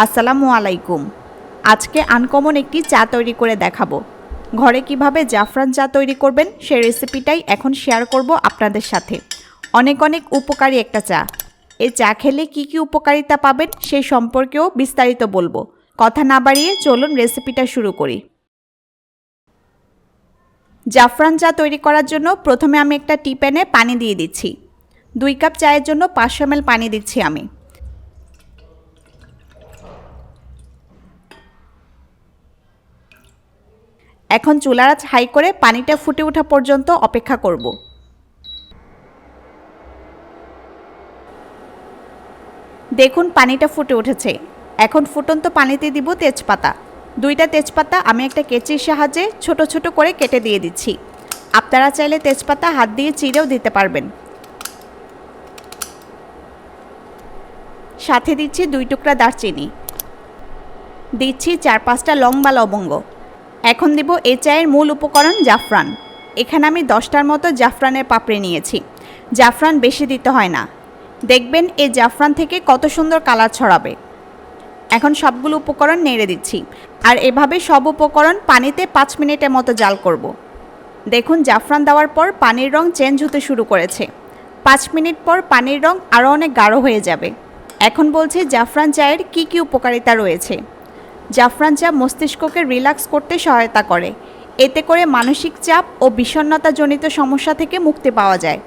আসসালামু আলাইকুম। আজকে আনকমন একটি চা তৈরি করে দেখাবো। ঘরে কিভাবে জাফরান চা তৈরি করবেন সেই রেসিপিটাই এখন শেয়ার করব আপনাদের সাথে। অনেক উপকারী একটা চা। এই চা খেলে কি উপকারিতা পাবেন সেই সম্পর্কেও বিস্তারিত বলবো। কথা না বাড়িয়ে চলুন রেসিপিটা শুরু করি। জাফরান চা তৈরি করার জন্য প্রথমে আমি একটা টি প্যানে পানি দিয়ে দিচ্ছি। 2 কাপ চায়ের জন্য 500 ml পানি দিচ্ছি আমি। এখন চুলার আঁচ হাই করে পানিটা ফুটে ওঠা পর্যন্ত অপেক্ষা করব। দেখুন পানিটা ফুটে উঠেছে। এখন ফুটন্ত পানিতে দিব তেজপাতা। 2টা তেজপাতা আমি একটা কেচির সাহায্যে ছোট ছোট করে কেটে দিয়ে দিচ্ছি। আপনারা চাইলে তেজপাতা হাত দিয়ে চিরেও দিতে পারবেন। সাথে দিচ্ছি 2 টুকরা দারচিনি, দিচ্ছি 4-5টা লং বা লবঙ্গ। এখন দিব এই চায়ের মূল উপকরণ জাফরান। এখানে আমি 10টার মতো জাফরানের পাপড়ি নিয়েছি। জাফরান বেশি দিতে হয় না, দেখবেন এই জাফরান থেকে কত সুন্দর কালার ছড়াবে। এখন সবগুলো উপকরণ নেড়ে দিচ্ছি আর এভাবে সব উপকরণ পানিতে 5 মিনিটের মতো জাল করব। দেখুন জাফরান দেওয়ার পর পানির রং চেঞ্জ হতে শুরু করেছে। 5 মিনিট পর পানির রং আরও অনেক গাঢ় হয়ে যাবে। এখন বলছি জাফরান চায়ের কি উপকারিতা রয়েছে। জাফরান চা মস্তিষ্ককে রিল্যাক্স করতে সহায়তা করে। এতে করে মানসিক চাপ ও বিষণ্ণতাজনিত সমস্যা থেকে মুক্তি পাওয়া যায়।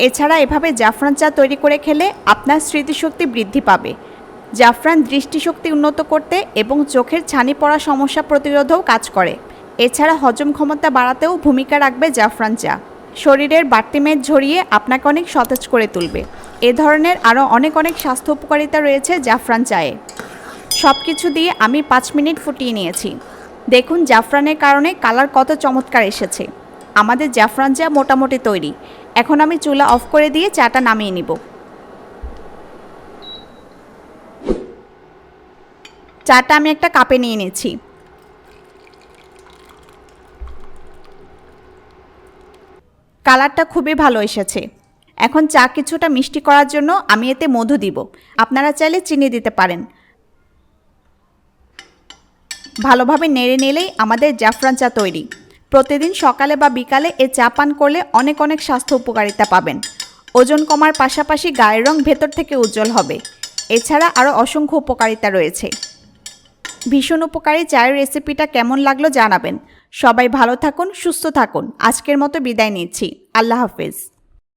এছাড়া এভাবে জাফরান চা তৈরি করে খেলে আপনার স্মৃতিশক্তি বৃদ্ধি পাবে। জাফরান দৃষ্টিশক্তি উন্নত করতে এবং চোখের ছানি পড়া সমস্যা প্রতিরোধেও কাজ করে। এছাড়া হজম ক্ষমতা বাড়াতেও ভূমিকা রাখবে জাফরান চা। শরীরের বাড়তি মেদ ঝরিয়ে আপনাকে অনেক সতেজ করে তুলবে। এ ধরনের আরও অনেক স্বাস্থ্য উপকারিতা রয়েছে জাফরান চায়ে। সব কিছু দিয়ে আমি 5 মিনিট ফুটিয়ে নিয়েছি। দেখুন জাফরানের কারণে কালার কত চমৎকার এসেছে। আমাদের জাফরান চা মোটামুটি তৈরি। এখন আমি চুলা অফ করে দিয়ে চাটা নামিয়ে নিব। চাটা আমি একটা কাপে নিয়ে নিয়েছি। কালারটা খুবই ভালো এসেছে। এখন চা কিছুটা মিষ্টি করার জন্য আমি এতে মধু দিব। আপনারা চাইলে চিনি দিতে পারেন। ভালোভাবে নেড়ে নিলেই আমাদের জাফরান চা তৈরি। প্রতিদিন সকালে বা বিকালে এই চা পান করলে অনেক স্বাস্থ্য উপকারিতা পাবেন। ওজন কমার পাশাপাশি গায়ের রং ভেতর থেকে উজ্জ্বল হবে। এছাড়া আরও অসংখ্য উপকারিতা রয়েছে। ভীষণ উপকারী চায়ের রেসিপিটা কেমন লাগলো জানাবেন। সবাই ভালো থাকুন, সুস্থ থাকুন। আজকের মতো বিদায় নিচ্ছি। আল্লাহ হাফেজ।